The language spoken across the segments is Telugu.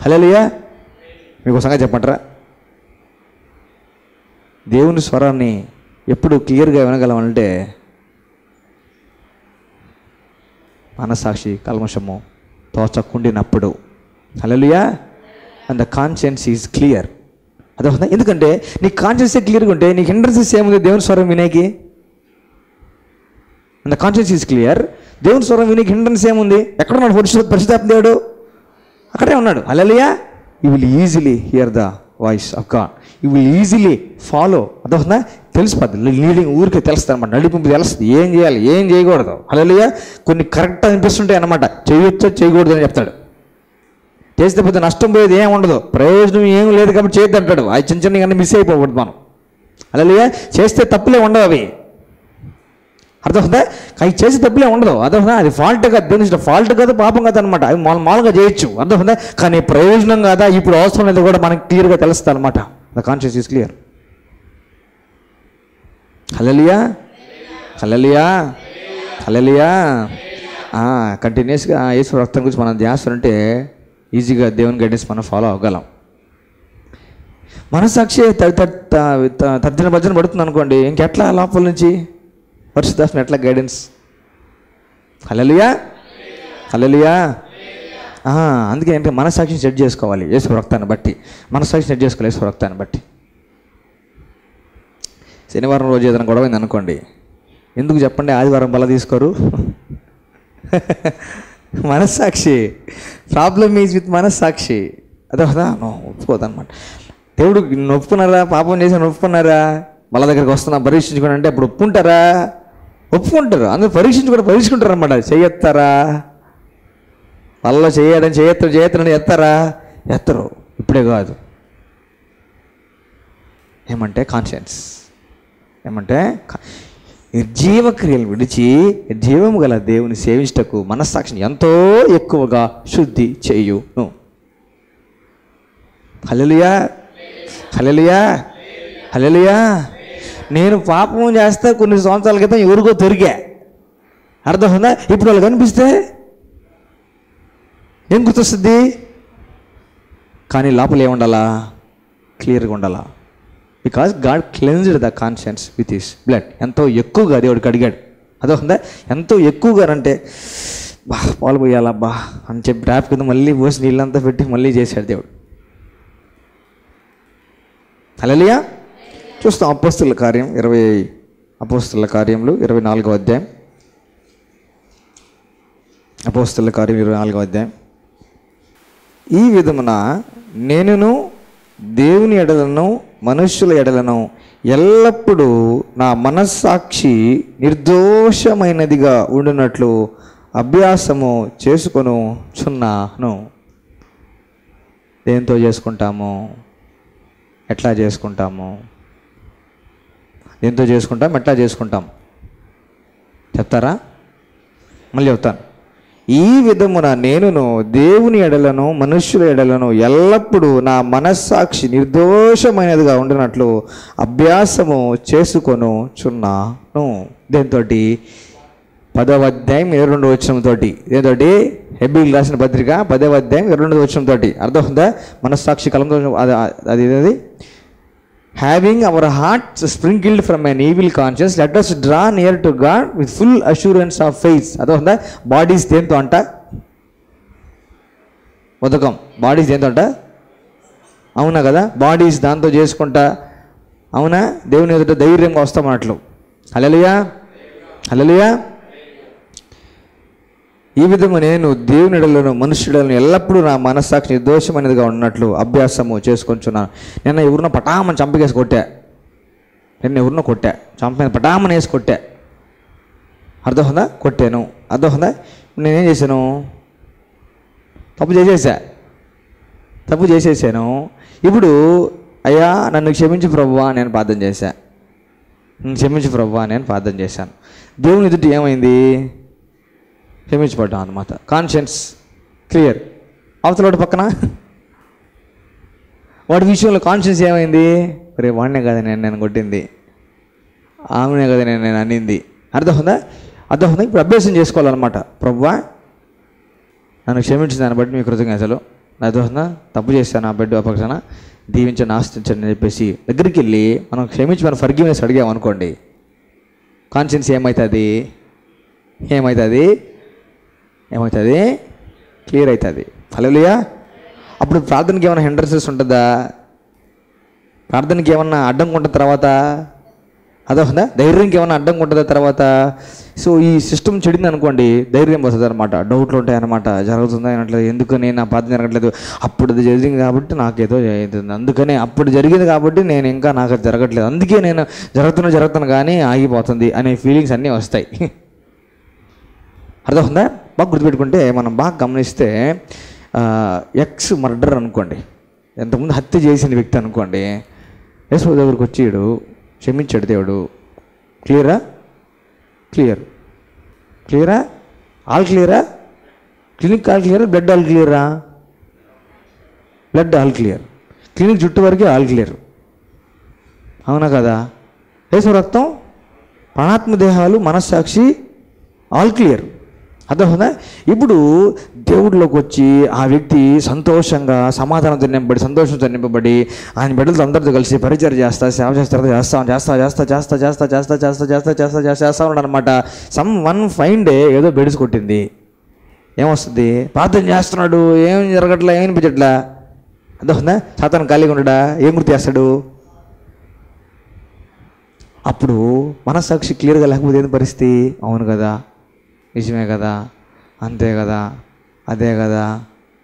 హల్లెలూయా. మీకు సంగతి చెప్పంటారా, దేవుని స్వరాన్ని ఎప్పుడు క్లియర్గా వినగలమంటే మనసాక్షి కల్మషము తోచకుండినప్పుడు. Hallelujah. And the conscience is clear. అదవుతుందా? ఎందుకంటే నీ కాన్షియన్సే క్లియర్గా ఉంటే నీకు హిండ్రన్సెస్ ఏముంది దేవుని స్వరం వినేకి? And the conscience is clear. దేవుని స్వరం వినేకి హిండ్రన్స్ ఏముంది? ఎక్కడున్నాడు పరిశుద్ధాత్మ దేవుడు? అక్కడే ఉన్నాడు. Hallelujah. You will easily hear the voice of God. You will easily follow. అదవుతుందా? తెలిసిపోద్ది. లీడింగ్ ఊరికే తెలుస్తుంది అనమాట, నడిపింపు తెలుస్తుంది, ఏం చేయాలి ఏం చేయకూడదు. హల్లెలూయా. కొన్ని కరెక్ట్ అనిపిస్తుంటాయి అన్నమాట, చేయొచ్చో చేయకూడదు అని చెప్తాడు. చేస్తే పోతే నష్టం పోయేది ఏం ఉండదు, ప్రయోజనం ఏం లేదు కాబట్టి చేయొద్దు అంటాడు. అవి చిన్న చిన్న కానీ మిస్ అయిపోకూడదు మనం. హల్లెలూయా. చేస్తే తప్పులే ఉండవు, అవి అర్థమవుతుందా? అవి చేసే తప్పులే ఉండదు. అర్థమవుతుందా? అది ఫాల్ట్ కాదు, దేవుని ఫాల్ట్ కాదు, పాపం కాదు అనమాట. అవి మామూలుగా చేయొచ్చు. అర్థమవుతుందా? కానీ ప్రయోజనం కాదా, ఇప్పుడు అవసరం లేదు కూడా మనకి క్లియర్గా తెలుస్తుంది అనమాట. The conscious is clear. Hallelujah. Hallelujah. Hallelujah. కంటిన్యూస్గా యేసు రక్తం గురించి మనం ధ్యాసంటే ఈజీగా దేవుని గైడెన్స్ మనం ఫాలో అవ్వగలం. మనసాక్షి తర్జన భర్జన పడుతుంది అనుకోండి, ఇంకెట్లా లోపల నుంచి పరిశుద్ధాత్మ ఎట్లా గైడెన్స్? హల్లెలూయా. హల్లెలూయా. అందుకే ఏంటంటే మనసాక్షిని సెట్ చేసుకోవాలి యేసు రక్తాన్ని బట్టి. మనసాక్షిని సెట్ చేసుకోవాలి యేసు రక్తాన్ని బట్టి. శనివారం రోజు ఏదైనా గొడవైంది అనుకోండి, ఎందుకు చెప్పండి ఆదివారం బల తీసుకోరు? మనస్సాక్షి. ప్రాబ్లమ్ ఈజ్ విత్ మనస్సాక్షి. అదే కదా, ఒప్పుకోదన్నమాట. దేవుడు ఒప్పుకున్నారా? పాపం చేసి ఒప్పుకున్నారా? వాళ్ళ దగ్గరికి వస్తున్నా పరీక్షించుకోండి అంటే అప్పుడు ఒప్పుకుంటారా? ఒప్పుకుంటారు. అందరూ పరీక్షించుకుంటారు అన్నమాట. చేయెత్తారా? వాళ్ళలో చేయెత్తని ఎత్తారా? ఎత్తరు. ఇప్పుడే కాదు. ఏమంటే కాన్షియన్స్, ఏమంటే నిర్జీవ క్రియలు విడిచి జీవము గల దేవుని సేవించుటకు మనస్సాక్షిని ఎంతో ఎక్కువగా శుద్ధి చేయును. హల్లెలూయా. హల్లెలూయా. హల్లెలూయా. నేను పాపం చేస్తే కొన్ని సంవత్సరాల క్రితం ఎవరికో దొరికా, అర్థమవుతుందా? ఇప్పుడు వాళ్ళు కనిపిస్తే ఏం గుర్తొస్తుంది? కానీ లోపల ఏముండాలా? క్లియర్గా ఉండాలా. Because God cleansed the conscience with his blood. ఎంతో ఎక్కువగా దేవుడికి అడిగాడు. అదొకదా? ఎంతో ఎక్కువగా అంటే పాలు పోయాలబ్బా అని చెప్పి ర్యాప్ కింద మళ్ళీ పోసి నీళ్ళంతా పెట్టి మళ్ళీ చేశాడు దేవుడు. హల్లెలూయా. చూస్తాం అపోస్తలుల కార్యం 24వ అధ్యాయం. అపోస్తలుల కార్యం 24వ అధ్యాయం. ఈ విధమున నేనును దేవుని ఎడలను మనుష్యుల ఎడలను ఎల్లప్పుడూ నా మనస్సాక్షి నిర్దోషమైనదిగా ఉండునట్లు అభ్యాసము చేసుకొనుచున్నాను. దేంతో చేసుకుంటాము? ఎట్లా చేసుకుంటాము? దేంతో చేసుకుంటాం? ఎట్లా చేసుకుంటాం? చెప్తారా? మళ్ళీ చెప్తాను. ఈ విధమున నేనును దేవుని ఎడలను మనుష్యుల ఎడలను ఎల్లప్పుడూ నా మనస్సాక్షి నిర్దోషమైనదిగా ఉండినట్లు అభ్యాసము చేసుకొనుచున్నాను. దేంతో? 10వ అధ్యాయం 22వ వచనంతో. దేంతో? హెబ్రీయులకు రాసిన పత్రిక 10వ అధ్యాయం 22వ వచనంతో. అర్థమవుతుందా? మనస్సాక్షి కలంతో అది having our hearts sprinkled from an evil conscience, let us draw near to God with full assurance of faith. అదొందా? బాడీస్ దేంతో అంట? ఉదకం. బాడీస్ దేంతో అంట? అవునా కదా? బాడీస్ దాంతో చేసుకుంటా, అవునా? దేవుని ఎదుట ధైర్యంగా వస్తామన్నట్లు. హల్లెలూయా. హల్లెలూయా. ఈ విధము నేను దేవుని ఎడలను మనుష్యులను ఎల్లప్పుడూ నా మనస్సాక్షి నిర్దోషమైనదిగా ఉన్నట్లు అభ్యాసము చేసుకొంచున్నాను. నిన్న ఎవరినో పటామని చంపకేసి కొట్టా, చంపేది పటామని వేసి కొట్టా. అర్థమవుతుందా? కొట్టాను. అర్థమవుతుందా? నేనేం చేశాను? తప్పు చేసేసాను. ఇప్పుడు అయ్యా నన్ను క్షమించు ప్రభువా నేను ప్రార్థన చేశాను. దేవుని ఎదుట ఏమైంది? క్షమించబడ్డాం అన్నమాట. Conscience clear. అవతల పక్కన వాడి విషయంలో కాన్షియన్స్ ఏమైంది? రే వాడినే కదా నేను కొట్టింది, ఆమెనే కదా నేను అనింది. అర్థమవుతుందా? ఇప్పుడు అభ్యాసం చేసుకోవాలన్నమాట. ప్రభువా నన్ను క్షమించిన దాన్ని బట్టి మీ కృతజ్ఞతలు. అదోనా తప్పు చేశాను, ఆ బిడ్డ పక్షాన దీవించండి, ఆస్తించండి అని చెప్పేసి దగ్గరికి వెళ్ళి మనం క్షమించి మనం ఫర్గివ్నెస్ అడిగామనుకోండి, కాన్షియన్స్ ఏమవుతుంది? క్లియర్ అవుతుంది. హల్లెలూయా. అప్పుడు ప్రార్థనకి ఏమైనా హిండ్రెన్సెస్ ఉంటుందా? ప్రార్థనకి ఏమన్నా అడ్డంగా ఉంటుంది తర్వాత? అదొందా ధైర్యంకి ఏమన్నా అడ్డంగా ఉంటుందా తర్వాత? సో ఈ సిస్టమ్ చెడింది అనుకోండి, ధైర్యం వస్తుంది అనమాట, డౌట్లు ఉంటాయన్నమాట, జరుగుతుందా అనట్లేదు, ఎందుకని నా ప్రార్థన జరగట్లేదు, అప్పుడు అది జరిగింది కాబట్టి నాకేదో అవుతుంది, అందుకనే అప్పుడు జరిగింది కాబట్టి నేను ఇంకా నాకు జరగట్లేదు, అందుకే నేను జరుగుతున్నా కానీ ఆగిపోతుంది అనే ఫీలింగ్స్ అన్నీ వస్తాయి. అర్థమవుతుందా? బాగా గుర్తుపెట్టుకుంటే మనం బాగా గమనిస్తే ఎక్స్ మర్డర్ అనుకోండి, ఎంతకుముందు హత్య చేసిన వ్యక్తి అనుకోండి, యేసు దగ్గరికి వచ్చాడు, క్షమించాడు దేవుడు. క్లియరా? ఆల్ క్లియరా? క్లినిక్ ఆల్ క్లియరా? బ్లడ్ ఆల్ క్లియరా? Blood all clear. క్లినిక్ చుట్టూ వరకే ఆల్ క్లియర్. అవునా కదా? యేసు రక్తం, ప్రాణాత్మ దేహాలు, మనస్సాక్షి ఆల్ క్లియర్. అర్థమవుతుందా? ఇప్పుడు దేవుడిలోకి వచ్చి ఆ వ్యక్తి సంతోషంగా సమాధానంతో నింపబడి సంతోషంతో నింపబడి ఆయన బిడ్డలతో అందరితో కలిసి పరిచయం సేవ చేస్తా ఉన్నాడు అనమాట. సమ్ వన్ ఫైన్ డే ఏదో బెడిసి కొట్టింది. ఏమొస్తుంది? ప్రార్థన చేస్తున్నాడు, ఏం జరగట్లా, ఏం అనిపించట్లా. అర్థమవుతుందా? సాతాను ఖాళీగా ఉండడా? ఏం గుర్తు చేస్తాడు? అప్పుడు మనస్సాక్షి క్లియర్గా లేకపోతే ఏం పరిస్థితి? అవును కదా, నిజమే కదా, అంతే కదా, అదే కదా,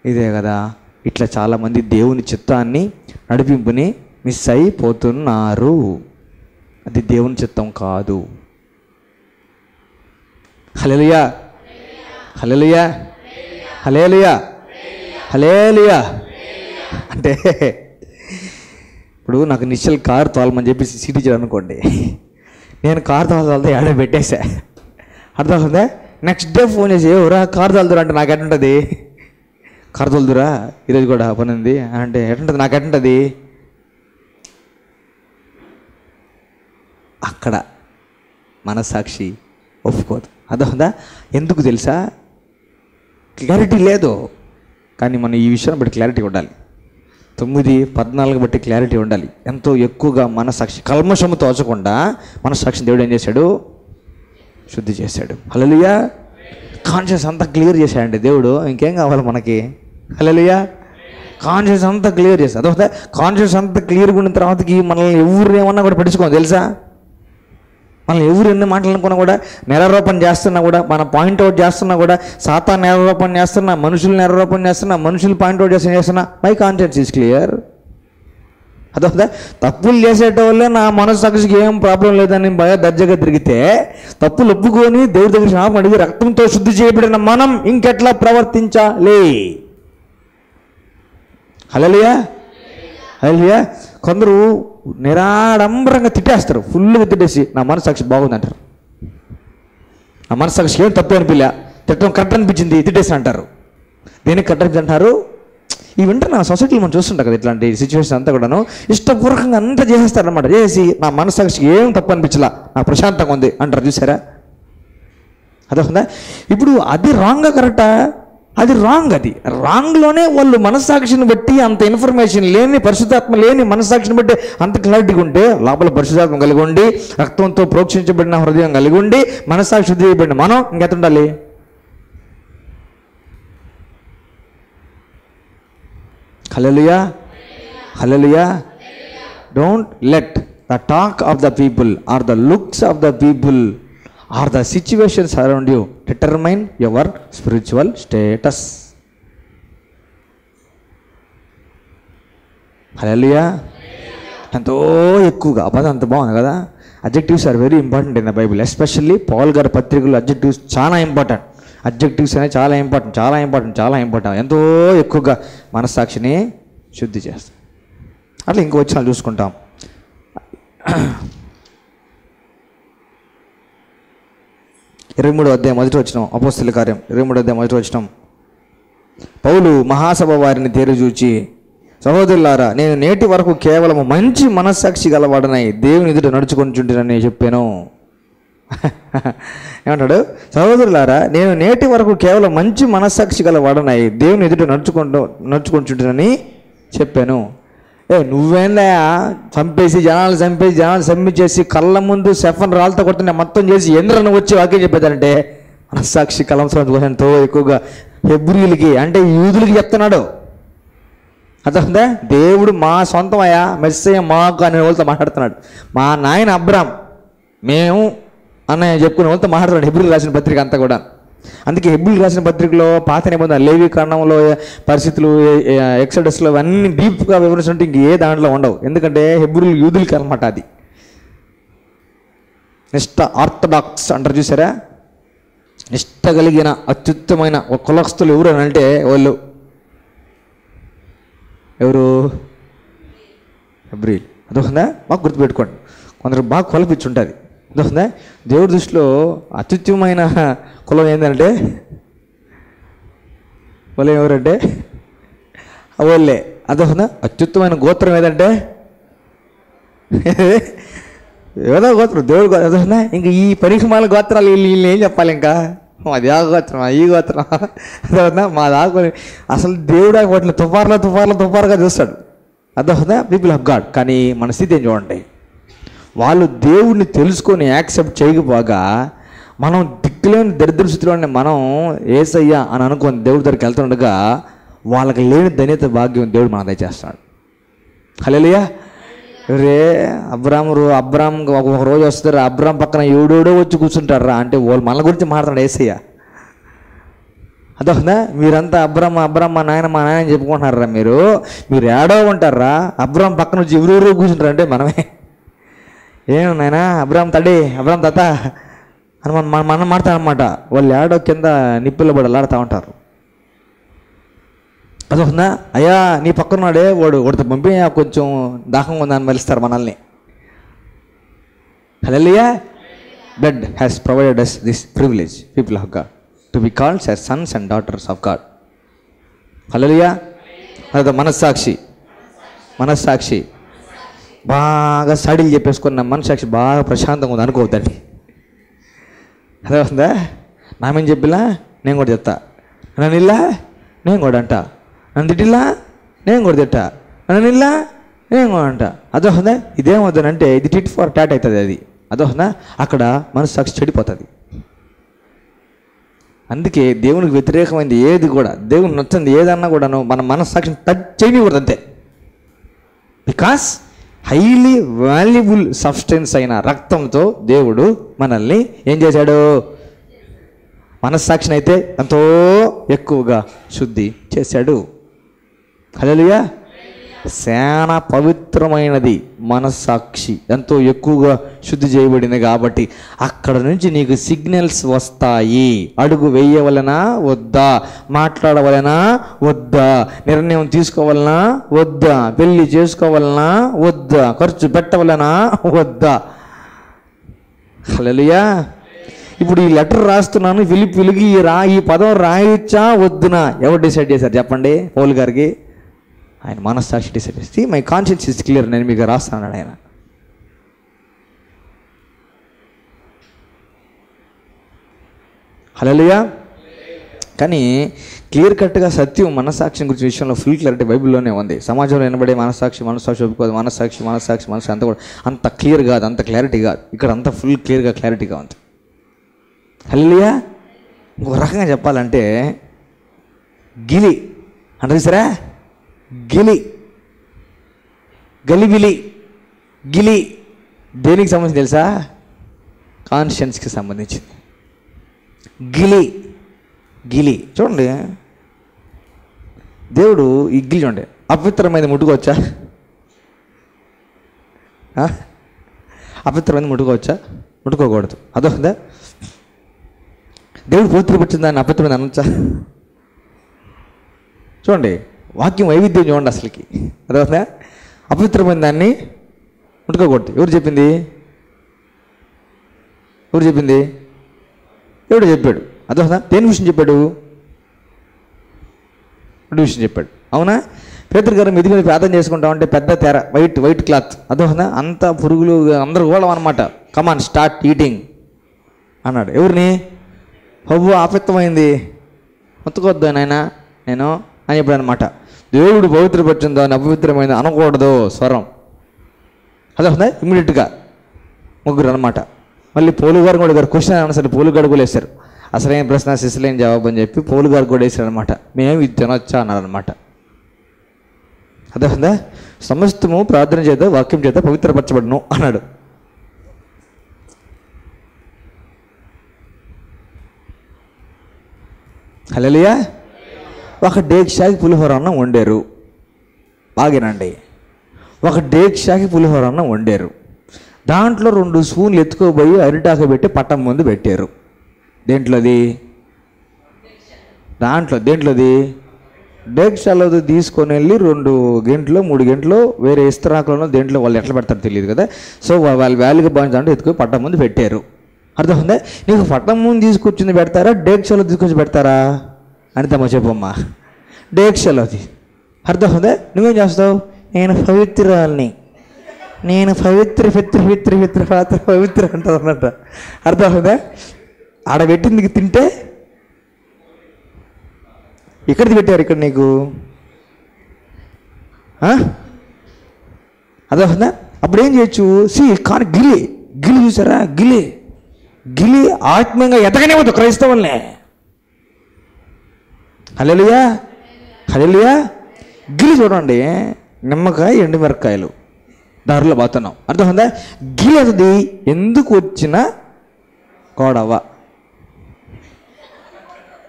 ఇదే కదా, ఇట్లా చాలామంది దేవుని చిత్తాన్ని నడిపింపుని మిస్ అయిపోతున్నారు. అది దేవుని చిత్తం కాదు. హల్లెలూయా, హల్లెలూయా, హల్లెలూయా, హల్లెలూయా. అంటే ఇప్పుడు నాకు నిశ్చల్ కారు తోలమని చెప్పి సీట్ ఇచ్చాడు అనుకోండి, నేను కారు తోలతో ఏడ పెట్టేసా. అర్థమవుతుందా? నెక్స్ట్ డే ఫోన్ చేసి ఎవరా కారు తోలుదురా అంటే నాకు ఎట్టుంటుంది? కారు తోలుదురా ఈరోజు కూడా పని ఉంది అంటే ఎట్టుంటుంది? నాకు ఎట్టుంటుంది? అక్కడ మనస్సాక్షి ఒప్పుకోదు. అర్థమవుతుందా? ఎందుకు తెలుసా? క్లారిటీ లేదు. కానీ మనం ఈ విషయం బట్టి క్లారిటీ ఉండాలి. 9:14 బట్టి క్లారిటీ ఉండాలి. ఎంతో ఎక్కువగా మనస్సాక్షి కల్మషము తోచకుండా మనస్సాక్షిని దేవుడు ఏం చేశాడు? శుద్ధి చేశాడు. హల్లెలూయా. కాన్షియస్ అంతా క్లియర్ చేశాడండి దేవుడు. ఇంకేం కావాలి మనకి? హల్లెలూయా. కాన్షియస్ అంతా క్లియర్ చేశాడు. అదొక కాన్షియస్ అంతా క్లియర్గా ఉన్న తర్వాతకి మనల్ని ఎవరు ఏమన్నా కూడా పట్టించుకోవాలి తెలుసా? మనల్ని ఎవరు ఎన్ని మాట్లాడుకున్నా కూడా, నేరారోపణ చేస్తున్నా కూడా, మన పాయింట్అవుట్ చేస్తున్నా కూడా, సాతాను నేరారోపణ చేస్తున్నా, మనుషులు నేరారోపణ చేస్తున్నా, మనుషులు పాయింట్అవుట్ చేస్తున్నా, మై కాన్షియన్స్ ఈజ్ క్లియర్. అదొక తప్పులు చేసేటోళ్ళే నా మనస్సాక్షికి ఏం ప్రాబ్లం లేదని బాగా దర్జాగా తిరిగితే, తప్పులు ఒప్పుకొని దేవుడి దగ్గర క్షమాపణ అడిగి రక్తంతో శుద్ధి చేయబడిన మనం ఇంకెట్లా ప్రవర్తించాలి? హల్లెలూయా, హల్లెలూయా. కొందరు నిరాడంబరంగా తిట్టేస్తారు, ఫుల్గా తిట్టేసి నా మనస్సాక్షి బాగుంది అంటారు. నా మనస్సాక్షి ఏం తప్పు అనిపించలే, తిట్టడం కరెక్ట్ అనిపించింది, తిట్టేసి అంటారు. దేనికి కరెక్ట్ అనిపించి అంటారు? ఈ వింటర్ నా సొసైటీలో మనం చూస్తుంటాం కదా, ఇట్లాంటి సిచ్యువేషన్ అంతా కూడాను ఇష్టపూర్వకంగా అంతా చేసేస్తారనమాట. చేసి నా మనస్సాక్షికి ఏం తప్పు అనిపించలా, నా ప్రశాంతంగా ఉంది అంటారు. చూసారా? అదొక ఇప్పుడు అది రాంగా కరెక్టా? అది రాంగ్. అది రాంగ్లోనే వాళ్ళు మనస్సాక్షిని బట్టి అంత ఇన్ఫర్మేషన్ లేని, పరిశుద్ధాత్మ లేని మనస్సాక్షిని బట్టి అంత క్లారిటీగా ఉంటే, లోపల పరిశుద్ధాత్మ కలిగి ఉండి రక్తంతో ప్రోక్షించబడిన హృదయం కలిగి ఉండి మనస్సాక్షి శుద్ధి చేయబడిన మనం ఇంకెంత ఉండాలి? Hallelujah, hallelujah. Don't let the talk of the people or the looks of the people or the situations around you determine your spiritual status. Hallelujah. ఎంతో ఎక్కువగా పదం అంత బాగుంది కదా. Adjectives are very important in the Bible. Especially Paul గారి పత్రికలు అడ్జెక్టివ్స్ చాలా ఇంపార్టెంట్. అడ్జెక్టివ్స్ అనేవి చాలా ఇంపార్టెంట్. ఎంతో ఎక్కువగా మనస్సాక్షిని శుద్ధి చేస్తాం. అట్లా ఇంకో వచ్చిన చూసుకుంటాం. 23వ అధ్యాయం మొదటి వచనం, అపోస్తలుల కార్యం 23వ అధ్యాయం మొదటి వచనం. పౌలు మహాసభ వారిని తేరుచూచి, సహోదరులారా, నేను నేటి వరకు కేవలం మంచి మనస్సాక్షి గలవాడనై దేవుని ఎదుట నడుచుకొని చుంటినని చెప్పాను. ఏమంటాడు? సహోదరులారా, నేను నేటి వరకు కేవలం మంచి మనస్సాక్షి గల వాడనై దేవుని ఎదుట నడుచుకుంటుంటానని చెప్పాను. నువ్వేందా జనాలు చంపించేసి కళ్ళ ముందు సెఫన్ రాళ్ళతో కొడుతున్నా మొత్తం చేసి ఎందుకు వచ్చి వాక్యం చెప్పేదానంటే మనస్సాక్షి కలంసంతో ఎంతో ఎక్కువగా హెబ్రీలకి అంటే యూదులకి చెప్తున్నాడు. అర్థందా? దేవుడు మా సొంతమయ్యా, మెస్సయ్య మాకు అనే వాళ్ళతో మాట్లాడుతున్నాడు. మా నాయన అబ్రామ్ మేము అన్నయ్య చెప్పుకునే వాళ్ళతో మాట్లాడుతున్నాడు హెబ్రీలు రాసిన పత్రిక అంతా కూడా. అందుకే హెబ్రీలు రాసిన పత్రికలో పాత నిబంధన, లేవి కాండంలో పరిస్థితులు, ఎక్సడస్లో అన్నీ డీప్గా వివరించుంటే ఇంక ఏ దాంట్లో ఉండవు. ఎందుకంటే హెబ్రీలు యూదులకి అనమాట. అది నిష్ట ఆర్థడాక్స్ అంటారు చూసారా? నిష్ట కలిగిన అత్యుత్తమైన ఒక కులస్తులు ఎవరు అని అంటే వాళ్ళు ఎవరు? హెబ్రీలు. అదొకదా బాగా గుర్తుపెట్టుకోండి. కొందరు బాగా కొలపిచ్చి ఉంటుంది. అదొకదా దేవుడి దృష్టిలో అత్యుత్తమైన కులం ఏంటంటే కులం ఎవరంటే వాళ్ళే. అదొకదా అత్యుత్తమైన గోత్రం ఏదంటే ఏదో గోత్రం, దేవుడు అదొకదా. ఇంకా ఈ పరిమాల గోత్రాలు వీళ్ళు ఏం చెప్పాలి? ఇంకా మాది ఆ గోత్రం, ఈ గోత్రం అదొకదా మా దాకొని అసలు దేవుడు వాటిని తుఫారుగా చూస్తాడు. అదొకదా పీపుల్ ఆఫ్ గాడ్. కానీ మన స్థితి ఏం చూడండి, వాళ్ళు దేవుడిని తెలుసుకొని యాక్సెప్ట్ చేయకపోగా మనం దిక్కులేని దరిద్ర స్థితిలోనే మనం యేసయ్య అని అనుకోని దేవుడి దగ్గరికి వెళ్తుండగా వాళ్ళకి లేని ధన్యత భాగ్యం దేవుడు మన దయచేస్తాడు. హల్లెలూయా. అబ్రామ్ ఒక రోజు వస్తారు, అబ్రామ్ పక్కన ఎవడోడో వచ్చి కూర్చుంటారా అంటే వాళ్ళు మన గురించి మాట్లాడు యేసయ్య. అదొకదా మీరంతా అబ్రామ్ మా నాయన చెప్పుకుంటున్నారా? మీరు ఏడో ఉంటారా? అబ్రామ్ పక్కన వచ్చి ఎవరెవరో కూర్చుంటారు అంటే మనమే. ఏం నాయనా అబ్రామ్ తాత అని మనం మాడతామన్నమాట. వాళ్ళు ఏడో కింద నిప్పుల్లో పడి అలాడుతూ ఉంటారు. అదొకదా అయ్యా నీ పక్కనున్నాడే వాడితో పంపి కొంచెం దాహంగా ఉందని మలుస్తారు మనల్ని. Hallelujah. Blood has provided us this privilege, people of God, to be called as sons and daughters of God. హల్లెలూయా. అదే మనస్సాక్షి బాగా సాడీలు చెప్పేసుకున్న మనస్సాక్షి బాగా ప్రశాంతంగా ఉంది అనుకోవద్దండి. అదే వస్తుందా? నామేం చెప్పిలా నేను కూడా చెప్తా, నన్ను ఇల్లా నేను కూడా అంట, నన్ను తిట్టిల్లా నేను కూడా తిట్టా, నన్ను ఇల్లా నేను కూడా అంట. అదొస్తుందా? ఇదేమవుతుందంటే ఇది టిట్ ఫర్ టాట్ అవుతుంది. అది అదొస్తుందా? అక్కడ మనస్సాక్షి చెడిపోతుంది. అందుకే దేవునికి వ్యతిరేకమైంది ఏది కూడా, దేవునికి నచ్చింది ఏదన్నా కూడాను మన మనస్సాక్షిని టచ్ చేయకూడదు అంతే. బికాస్ హైలీ వాల్యుబుల్ సబ్స్టెన్స్ అయిన రక్తంతో దేవుడు మనల్ని ఏం చేశాడు? మనస్సాక్షిని అయితే ఎంతో ఎక్కువగా శుద్ధి చేశాడు. హల్లెలూయా. చాలా పవిత్రమైనది మనస్సాక్షి, ఎంతో ఎక్కువగా శుద్ధి చేయబడింది. కాబట్టి అక్కడ నుంచి నీకు సిగ్నల్స్ వస్తాయి. అడుగు వేయవలనా వద్దా, మాట్లాడవలనా వద్దా, నిర్ణయం తీసుకోవాలనా వద్దా, పెళ్లి చేసుకోవాలనా వద్దా, ఖర్చు పెట్టవలనా వద్దా. హల్లెలూయా. ఇప్పుడు ఈ లెటర్ రాస్తున్నాను, వెలిగి ఈ పదం రాయొచ్చా వద్దునా ఎవరు డిసైడ్ చేశారు చెప్పండి? పౌలు గారికి ఆయన మనస్సాక్షి డిసైడ్ చేసి మై కాన్షియన్స్ ఇస్ క్లియర్, నేను మీకు రాస్తాను ఆయన. హల్లెలూయా. కానీ క్లియర్ కట్గా సత్యం మనస్సాక్షి గురించి విషయంలో ఫుల్ క్లారిటీ బైబిల్లోనే ఉంది. సమాజంలో వినబడే మనస్సాక్షి ఒప్పుకోదు, మనస్సాక్షి అంత కూడా అంత క్లియర్ కాదు, అంత క్లారిటీ కాదు. ఇక్కడ అంతా ఫుల్ క్లారిటీగా ఉంది. హల్లెలూయా. ఇంకొక రకంగా చెప్పాలంటే గిలి అంటే సరే, గిలి దేనికి సంబంధించి తెలుసా? కాన్షియన్స్కి సంబంధించింది. గిలి చూడండి, దేవుడు ఈ గిలి చూడండి, అపవిత్రమైనది ముట్టుకోవచ్చా? అపవిత్రమైనది ముట్టుకోకూడదు. అదొకదా? దేవుడు పవిత్రపరిచిన దాన్ని అపవిత్రమైన అనొచ్చా? చూడండి, వాక్యం వైవిధ్యం చూడండి అసలుకి. అదొకదా? అపవిత్రమైన దాన్ని ముట్టుకోకూడదు. ఎవరు చెప్పింది? ఎవడు చెప్పాడు? అదొకదా? దేని విషయం చెప్పాడు? విషయం చెప్పాడు. అవునా? పేతురు గారు మిది మీద ప్రార్థన చేసుకుంటామంటే పెద్ద తెర, వైట్ క్లాత్, అదొకదా? అంత పురుగులు అందరూ కూడా అనమాట. కమాన్ స్టార్ట్ ఈటింగ్ అన్నాడు. ఎవరిని? హవ్వ అపవిత్రమైంది, ముట్టుకోవద్దు నాయన నేను అని చెప్పాడు అనమాట. దేవుడు పవిత్రపరిచిందో అని అపవిత్రమైంది అనకూడదు స్వరం. అదే ఇమ్మీడియట్గా ముగ్గురు అనమాట. మళ్ళీ పోలుగారు కూడా గారు క్వశ్చన్ ఆన్సర్ పోలుగారు కూడా వేశారు. అసలైన ప్రశ్న శిశులైన జవాబు అని చెప్పి పోలుగారు కూడా వేశారు అనమాట. మేము ఇది తినొచ్చా అన్నారనమాట. అదే సమస్తము ప్రార్థన చేత వాక్యం చేత పవిత్రపరచబడును అన్నాడు. హల్లెలూయా. ఒక డేక్షాకి పులిహోర అన్నం వండారు, బాగేనండి. ఒక డేక్షాకి పులిహోర అన్నం వండారు. దాంట్లో 2 స్పూన్లు ఎత్తుకోబోయి అరిటాకు పెట్టి పట్టం ముందు పెట్టారు. దేంట్లోది? దేంట్లోది? డేక్షాలో తీసుకొని వెళ్ళి 2 గంటలు 3 గంటలు వేరే ఇస్తరాకులను దేంట్లో వాళ్ళు ఎట్లా పెడతారో తెలియదు కదా. సో వాళ్ళు వ్యాలీగా బాగుంటే ఎత్తుకొని పట్టం ముందు పెట్టారు. అర్థమైందా? నీకు పట్టం ముందు తీసుకొచ్చింది పెడతారా, డేక్షాలో తీసుకొచ్చి పెడతారా అనితమ్మా చెప్పమ్మా. డేక్షాలోది. అర్థమైందా? నువ్వేం చేస్తావు? నేను పవిత్రాలని, నేను పవిత్ర పాత్ర పవిత్ర అంటావు అన్నట్ట. అర్థమైందా? ఆడబెట్టింది తింటే ఎక్కడికి పెట్టారు? ఇక్కడ నీకు అర్థమైందా? అప్పుడు ఏం చేయొచ్చు? కానీ గిలి చూసారా? గిలి ఆత్మీయంగా ఎదగనివ్వదు క్రైస్తవుల్ని. హల్లెలూయా. గిలి చూడండి, నిమ్మకాయ ఎండుమిరకాయలు దారిలో పోతున్నాం. అర్థమైందా? గిలి అది ఎందుకు వచ్చిన గొడవ,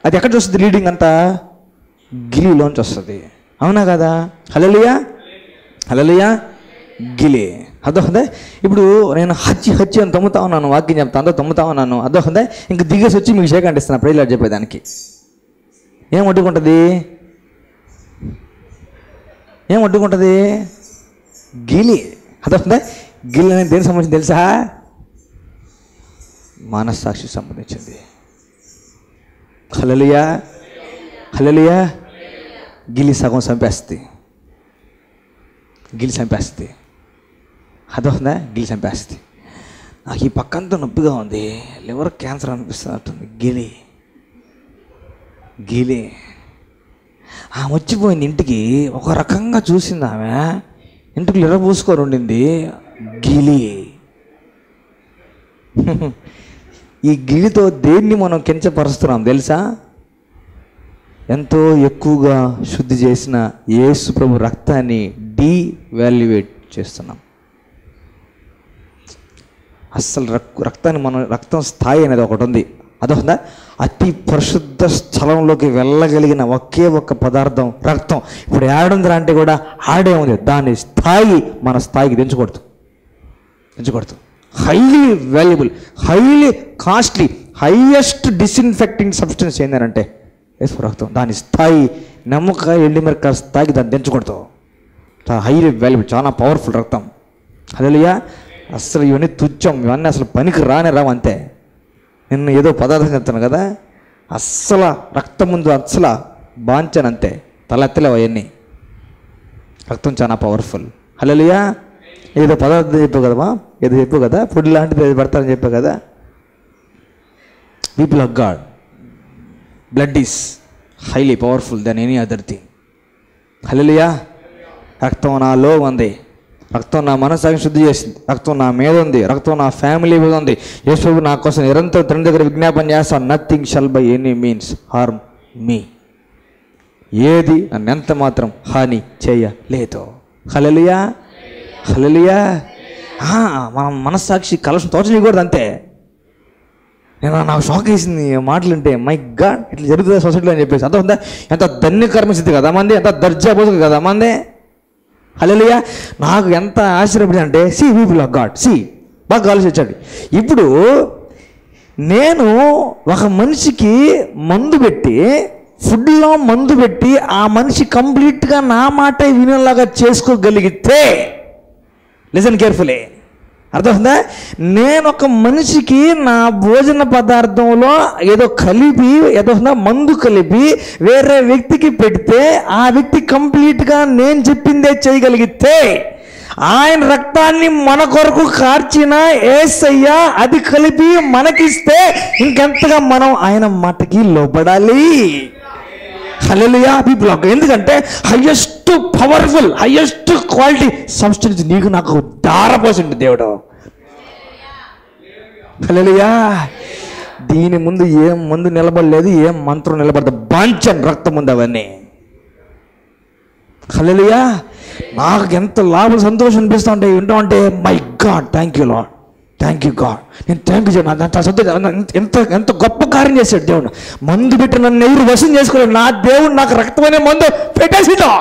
అది ఎక్కడ వస్తుంది? లీడింగ్ అంతా గిలిలోంచి వస్తుంది. అవునా కదా? హల్లెలూయా. గిలి. అర్థమైందా? ఇప్పుడు నేను హచ్చి అని తమ్ముతా ఉన్నాను, వాక్యం చెప్తా అంతా తమ్ముతా ఉన్నాను. అర్థమైందా? ఇంక దిగేసి వచ్చి మీకు షేక్ అంటిస్తున్నా ప్రైజ్లాడ్ చెప్పేదానికి. ఏం అడ్డుకుంటుంది? గిలి. అర్థమైందా? గిలి అనేది దేనికి సంబంధించి తెలుసా? మనస్సాక్షికి సంబంధించింది. హల్లెలూయా. గిలి సగం చంపేస్తుంది. అర్థమైందా? గిలి చంపేస్తుంది. నాకు ఈ పక్కంతా నొప్పిగా ఉంది, లివర్ క్యాన్సర్ అనిపిస్తున్నట్టుంది. గిలి ఆమె వచ్చిపోయింది ఇంటికి. ఒక రకంగా చూసింది ఆమె, ఇంటికి లిరబూసుకొని ఉండింది. గిలి. ఈ గిలితో దేన్ని మనం కించపరుస్తున్నాం తెలుసా? ఎంతో ఎక్కువగా శుద్ధి చేసిన యేసు ప్రభు రక్తాన్ని డీవాల్యుయేట్ చేస్తున్నాం. అస్సలు రక్తాన్ని రక్తం స్థాయి అనేది ఒకటి ఉంది. అదొందా? అతి పరిశుద్ధ స్థలంలోకి వెళ్ళగలిగిన ఒకే ఒక్క పదార్థం రక్తం. ఇప్పుడు ఏడుందిరా అంటే కూడా ఆడే ఉంది. దాని స్థాయి మన స్థాయికి దించకూడదు. Highly valuable, highly costly, highest disinfecting substance ఏంటంటే యేసు రక్తం. దాని స్థాయి నిమ్మకాయ ఎండుమిరకాయ స్థాయికి దాన్ని దించకూడదు. చాలా హైలీ వాల్యుబుల్, చాలా పవర్ఫుల్ రక్తం. హల్లెలూయా. అసలు ఇవన్నీ తుచ్చం, ఇవన్నీ అసలు పనికి రావు అంతే. నిన్ను ఏదో పదార్థం చెప్తాను కదా, అస్సలు రక్తం ముందు అస్సలు బాంచాను అంతే, తలెత్తలేవు అవన్నీ. రక్తం చాలా పవర్ఫుల్. హల్లెలూయా. ఏదో పదార్థం చెప్పావు కదా, ఫుడ్ లాంటిది ఏదో పెడతారని చెప్పావు కదా. People of God, blood is highly powerful then any other thing. Hallelujah. రక్తం నాలో ఉంది, రక్తం నా మనసాన్ని శుద్ధి చేసింది, రక్తం నా మీద ఉంది, రక్తం నా ఫ్యామిలీ మీద ఉంది. యేసు ప్రభు నా కోసం నిరంతరం తండ్రి దగ్గర విజ్ఞాపన చేస్తాను, nothing shall by any means harm me. ఏది నన్ను ఎంత మాత్రం హాని చేయలేదు. హల్లెలూయా. మనం మనస్సాక్షి కలశం తోచనీయకూడదు అంతే. నాకు షాక్ వేసింది మాటలు అంటే, మై గాడ్ ఇట్లా జరుగుతుంది సొసైటీలో అని చెప్పేసి. అర్థం ఎంత ధన్య కర్మస్థితి కదా మంది, ఎంత దర్జా బతుకు కదా మంది. హల్లెలూయా. నాకు ఎంత ఆశ్చర్యపడింది అంటే, పీపుల్ ఆఫ్ గాడ్, బాగా ఆలోచించండి. ఇప్పుడు నేను ఒక మనిషికి మందు పెట్టి, ఫుడ్లో మందు పెట్టి ఆ మనిషి కంప్లీట్గా నా మాట వినేలాగా చేసుకోగలిగితే, లిసన్ కేర్ఫుల్లీ, అర్థమవుతుందా? నేను ఒక మనిషికి నా భోజన పదార్థంలో ఏదో కలిపి, ఏదో మందు కలిపి వేరే వ్యక్తికి పెడితే ఆ వ్యక్తి కంప్లీట్గా నేను చెప్పిందే చేయగలిగితే, ఆయన రక్తాన్ని మన కొరకు కార్చిన యేసయ్య అది కలిపి మనకిస్తే ఇంకెంతగా మనం ఆయన మాటకి లోబడాలి. హల్లెలూయా పీపుల్. ఎందుకంటే highest powerful, highest quality substance నీకు నాకు ధారపోసింది దేవుడు. హల్లెలూయా. దీని ముందు ఏం ముందు నిలబడలేదు, ఏం మంత్రం నిలబడదు. బాంచన్ రక్తం ఉంది అవన్నీ. హల్లెలూయా. నాకు ఎంత లాభం సంతోషం అనిపిస్తూ ఉంటాయి వింటూ ఉంటే. My God, thank you lord, thank you God. నేను థ్యాంక్ యూ చేయను. అంత సంతోషం, ఎంత గొప్ప కార్యం చేశాడు దేవుడు. మందు పెట్టి నన్ను ఎవరు వశం చేసుకోలేదు. నా దేవుడు నాకు రక్తమనే మందు పెట్టేసిండు.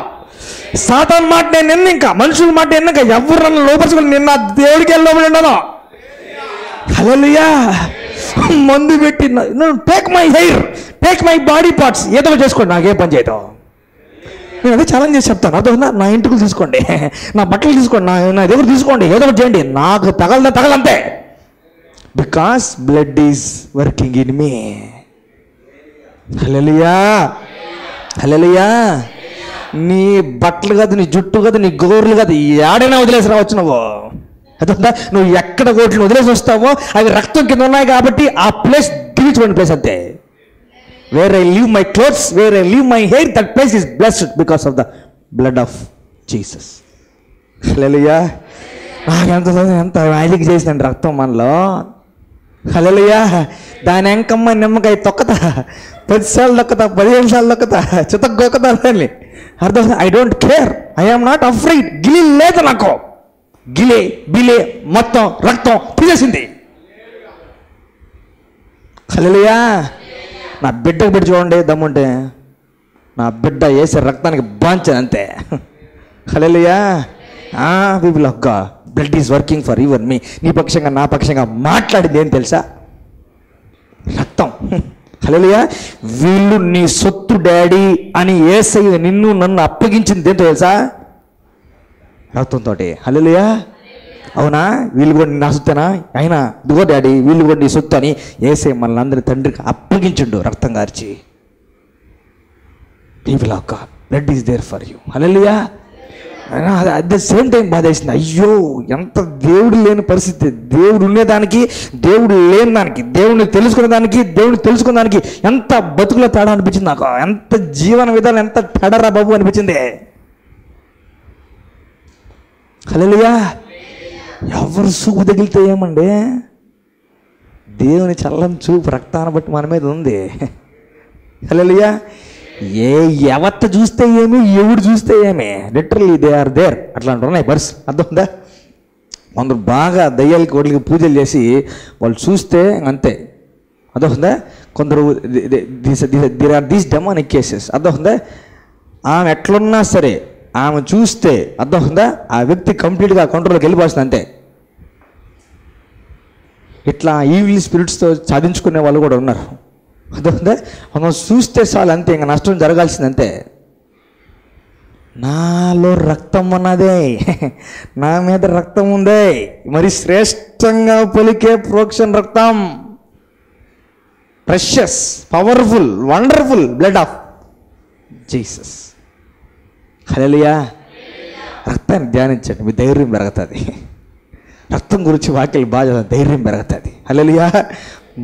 సాతాను మాట నేను నిన్న, ఇంకా మనుషుల మాట నిన్న, ఎవరు నన్ను లోపరుచుకోలేదు. నేను నా దేవుడికి లోపలి ఉండను. హల్లెలూయా. మందు పెట్టి take my hair, take my body parts, ఏదో చేసుకోండి, నాకేం పని చేయదు. నేను అదే ఛాలెంజ్ చేసి చెప్తాను. అర్థం, నా ఇంటికి తీసుకోండి, నా బట్టలు తీసుకోండి, నా దగ్గర తీసుకోండి, ఏదో ఒకటి చేయండి, నాకు తగలంతే. Because blood is working in me. Hallelujah, hallelujah. నీ బట్టలు కాదు, నీ జుట్టు కాదు, నీ గోర్లు కాదు, ఏడైనా వదిలేసి రావచ్చు నువ్వు. అర్థందా? నువ్వు ఎక్కడ గోట్లు వదిలేసి వస్తావో అవి రక్తం కింద ఉన్నాయి కాబట్టి ఆ ప్లేస్ దిగిపోయిన ప్లేస్ అంతే. Where I leave my clothes, where I leave my hair, that place is blessed because of the blood of Jesus. Hallelujah. ఎంత మ్యాజిక్ చేసిందండి రక్తం మనలో. హల్లెలూయా. దాని ఎంకమ్మ నిమ్మకాయ తొక్కతా, 10 సార్లు తొక్కతా, 15 సార్లు తొక్కతా, చితగ్గొక్కతా దాన్ని. అర్థం, I don't care, I am not afraid. గిలి లేదు నాకు. బిలే మొత్తం రక్తం తీసేసింది. హల్లెలూయా. నా బిడ్డకు పెట్టి చూడండి దమ్ముంటే. నా బిడ్డ వేసే రక్తానికి బాంచను అంతే. Hallelujah. People of God, blood is working for your me. నీ పక్షంగా నా పక్షంగా మాట్లాడింది ఏం తెలుసా? రక్తం. హల్లెలూయా. వీళ్ళు నీ సొత్తు డాడీ అని యేసయ్య నిన్ను నన్ను అప్పగించింది ఏంటో తెలుసా? రక్తంతో. హల్లెలూయా. అవునా? వీళ్ళు కూడా నా సొత్తేనా? అయినా ఇదిగో డాడీ, వీళ్ళు కూడా నీ సొత్తు అని యేసయ్య మనల్ని అందరి తండ్రికి అప్పగించుండు రక్తం గార్చి. People of God, blood is there for you. Hallelujah. At the same time బాధేసింది. అయ్యో, ఎంత దేవుడు లేని పరిస్థితి. దేవుడు ఉండేదానికి, దేవుడు లేని దానికి, దేవుడిని తెలుసుకునే దానికి, దేవుడిని తెలుసుకునే దానికి ఎంత బతుకులో తేడా అనిపించింది నాకు. ఎంత జీవన విధానం ఎంత తేడారా బాబు అనిపించింది. హల్లెలూయా. ఎవరు చూపు తగిలితే ఏమండి? దేవుని చల్లని చూపు రక్తాన్ని బట్టి మన మీద ఉంది. హల్లెలూయా. ఎవత్త చూస్తే ఏమి, ఎవడు చూస్తే ఏమి, లిటరల్లీ దే ఆర్ దేర్. అట్లా అంటున్నాయి బర్స్. అర్థం ఉందా? కొందరు బాగా దయ్యాలకి వాటికి పూజలు చేసి వాళ్ళు చూస్తే అంతే. అర్థం ఉందా? కొందరు there are these demonic cases. అర్థం ఉందా? ఆమె ఎట్లున్నా సరే ఆమె చూస్తే అర్థం ఉందా, ఆ వ్యక్తి కంప్లీట్గా కంట్రోల్కి వెళ్ళిపోతుంది అంతే. ఇట్లా ఈవిల్ స్పిరిట్స్తో సాధించుకునే వాళ్ళు కూడా ఉన్నారు. అర్థం, మనం చూస్తే చాలు అంతే, ఇంకా నష్టం జరగాల్సిందంతే. నాలో రక్తం ఉన్నదే, నా మీద రక్తం ఉందే, మరి శ్రేష్టంగా పలికే ప్రోక్షణ రక్తం, precious, powerful, wonderful blood of Jesus. Hallelujah. రక్తాన్ని ధ్యానించండి, మీ ధైర్యం పెరుగుతుంది. రక్తం గురించి వాక్యాలు బాగా ధైర్యం పెరుగుతుంది. హల్లెలూయా.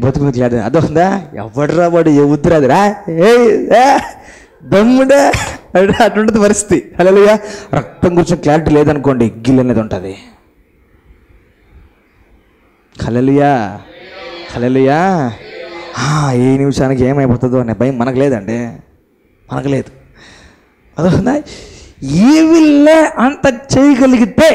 బతుకు లేదు. అదొందా? ఎవడరా వాడు, ఏ ఉద్దురాదురా, దమ్ముడా అటుంటుంది పరిస్థితి. హల్లెలూయా. రక్తం గురించి క్లారిటీ లేదనుకోండి, గిల్ అనేది ఉంటుంది. హల్లెలూయా, హల్లెలూయా. ఏ నిమిషానికి ఏమైపోతుందో అనే భయం మనకు లేదండి, మనకు లేదు. అదొందా? ఈవిల్లే అంత చేయగలిగితే,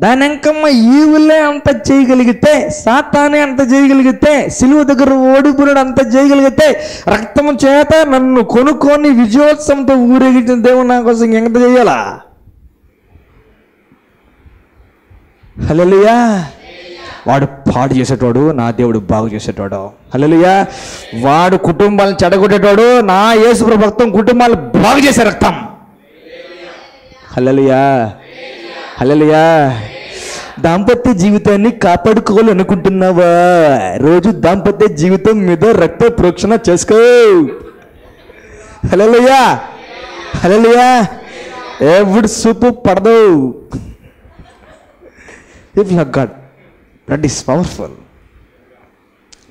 దాని అంకమ్మ ఈవిల్లే అంత చేయగలిగితే, సాతానే అంత చేయగలిగితే, సిలువ దగ్గర ఓడిపోయాడు అంత చేయగలిగితే, రక్తము చేత నన్ను కొనుక్కొని విజయోత్సవంతో ఊరేగించిన దేవుడు నా కోసం ఎంత చేయాలా? హల్లెలూయా. వాడు పాడు చేసేటోడు, నా దేవుడు బాగు చేసేటోడు. హల్లెలూయా. వాడు కుటుంబాలను చెడగొట్టేటోడు, నా యేసు భక్తం కుటుంబాలు బాగు చేసే రక్తం. హల్లెలూయా, హల్లెలూయా. దాంపత్య జీవితాన్ని కాపాడుకోవాలనుకుంటున్నావా? రోజు దాంపత్య జీవితం మీద రక్త ప్రోక్షణ చేసుకో. హల్లెలూయా, హల్లెలూయా. ఎవడు సూపు పడదు. People of God, blood is powerful.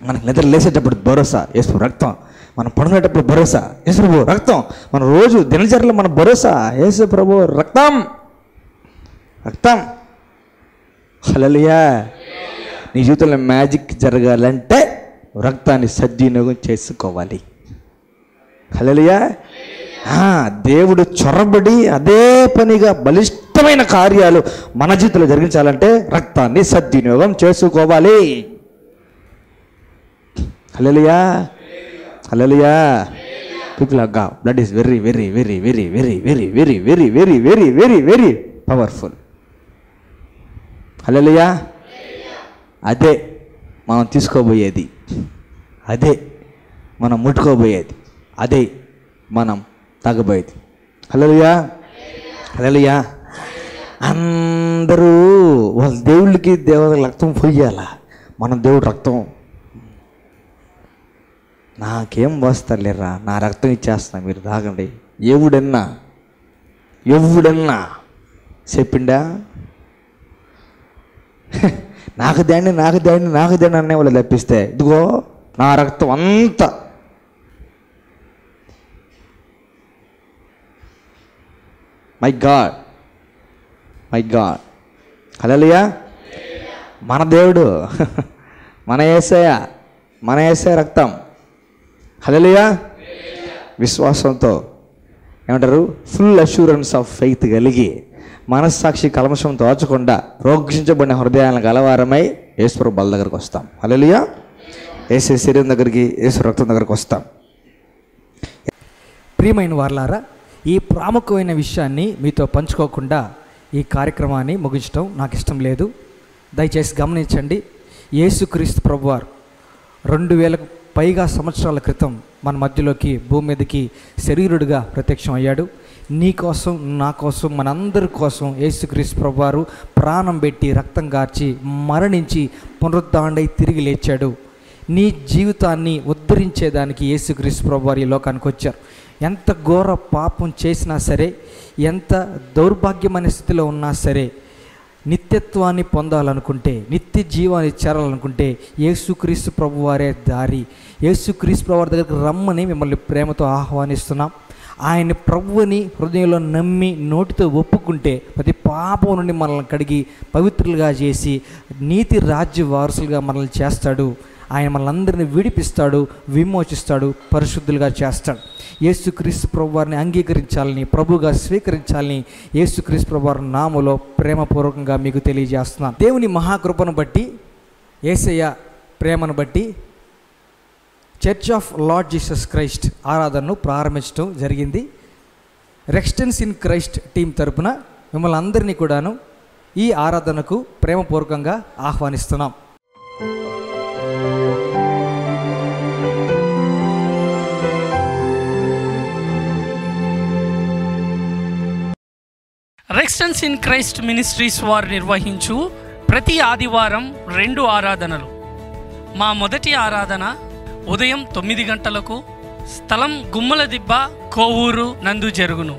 మనకు నిద్ర లేసేటప్పుడు భరోసా యేసు రక్తం, మనం పడుకునేటప్పుడు భరోసా యేసు ప్రభు రక్తం, మన రోజు దినచర్యలో మన భరోసా యేసు ప్రభు రక్తం. రక్తం. హల్లెలూయా. నీ జీవితంలో మ్యాజిక్ జరగాలంటే రక్తాన్ని సద్వినియోగం చేసుకోవాలి. హల్లెలూయా. దేవుడు చొరబడి అదే పనిగా బలిష్టమైన కార్యాలు మన జీవితంలో జరిగించాలంటే రక్తాన్ని సద్వినియోగం చేసుకోవాలి. Hallelujah. Hallelujah. People of God, blood is very very very very very very very very very very very very powerful. Hallelujah. అదే మనం తీసుకోబోయేది, అదే మనం ముట్టుకోబోయేది, అదే మనం తాగబోయేది. హల్లెలూయా. హల్లెలూయా. అందరూ వాళ్ళ దేవుళ్ళకి దేవతల రక్తం పొయ్యాల, మనం దేవుడు రక్తం నాకేం వస్తలేరా, నా రక్తం ఇచ్చేస్తున్నా, మీరు తాగండి. ఎవడన్నా చెప్పిండా? నాకు దాన్ని అనే వాళ్ళు తప్పిస్తే ఇదిగో నా రక్తం అంతా మై గాడ్. హల్లెలూయా. మన దేవుడు, మన యేసయ్య రక్తం. హల్లెలూయా. విశ్వాసంతో ఏమంటారు, ఫుల్ అష్యూరెన్స్ ఆఫ్ ఫెయిత్ కలిగి మనస్సాక్షి కల్మషం తోచకుండా రోగించబడిన హృదయాలను గలవారమై యేసు బల దగ్గరికి వస్తాం. హల్లెలూయా. యేసు శరీరం దగ్గరికి, యేసు రక్తం దగ్గరికి వస్తాం. ప్రియమైన వారలారా, ఈ ప్రాముఖ్యమైన విషయాన్ని మీతో పంచుకోకుండా ఈ కార్యక్రమాన్ని ముగించడం నాకు ఇష్టం లేదు. దయచేసి గమనించండి. యేసుక్రీస్తు ప్రభువారు 2000 పైగా సంవత్సరాల క్రితం మన మధ్యలోకి, భూమి మీదకి శరీరుడిగా ప్రత్యక్షం అయ్యాడు. నీ కోసం, నా కోసం, మనందరి కోసం యేసుక్రీస్తు ప్రభువారు ప్రాణం పెట్టి, రక్తం గార్చి, మరణించి, పునరుద్ధానుడై తిరిగి లేచాడు. నీ జీవితాన్ని ఉద్ధరించేదానికి యేసుక్రీస్తు ప్రభువారు ఈ లోకానికి వచ్చారు. ఎంత ఘోర పాపం చేసినా సరే, ఎంత దౌర్భాగ్యమైన స్థితిలో ఉన్నా సరే, నిత్యత్వాన్ని పొందాలనుకుంటే, నిత్య జీవాన్ని చేరాలనుకుంటే యేసుక్రీస్తు ప్రభువారే దారి. యేసుక్రీస్తు ప్రభువారి దగ్గరికి రమ్మని మిమ్మల్ని ప్రేమతో ఆహ్వానిస్తున్నాం. ఆయన ప్రభువుని హృదయంలో నమ్మి నోటితో ఒప్పుకుంటే ప్రతి పాపం నుండి మనల్ని కడిగి పవిత్రులుగా చేసి నీతి రాజ్య వారసులుగా మనల్ని చేస్తాడు. ఆయన మనల్ని విడిపిస్తాడు, విమోచిస్తాడు, పరిశుద్ధులుగా చేస్తాడు. యేసుక్రీస్తు ప్రభువారిని అంగీకరించాలని, ప్రభువుగా స్వీకరించాలని యేసుక్రీస్తు ప్రభువారి నామములో ప్రేమపూర్వకంగా మీకు తెలియజేస్తున్నాను. దేవుని మహాకృపను బట్టి, యేసయ్య ప్రేమను బట్టి church of Lord Jesus Christ ఆరాధనను ప్రారంభించడం జరిగింది. రెక్స్టెన్స్ ఇన్ క్రైస్ట్ టీం తరపున మిమ్మల్ని అందరినీ కూడాను ఈ ఆరాధనకు ప్రేమపూర్వకంగా ఆహ్వానిస్తున్నాం. రెక్స్టెన్స్ ఇన్ క్రైస్ట్ మినిస్ట్రీస్ వారు నిర్వహించు ప్రతి ఆదివారం 2 ఆరాధనలు. మా మొదటి ఆరాధన ఉదయం 9 గంటలకు, స్థలం గుమ్మలదిబ్బ, కోవూరు నందు జరుగును.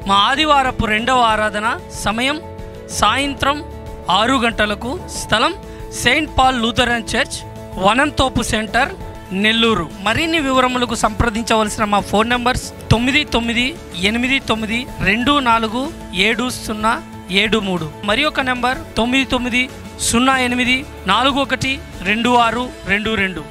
మా ఆదివారపు 2వ ఆరాధన సమయం సాయంత్రం 6 గంటలకు, స్థలం Saint Paul Lutheran church, వనంతోపు centre, Nellore. మరిన్ని వివరములకు సంప్రదించవలసిన మా ఫోన్ నంబర్స్ 9989247073, మరి ఒక నెంబర్ 9908412622.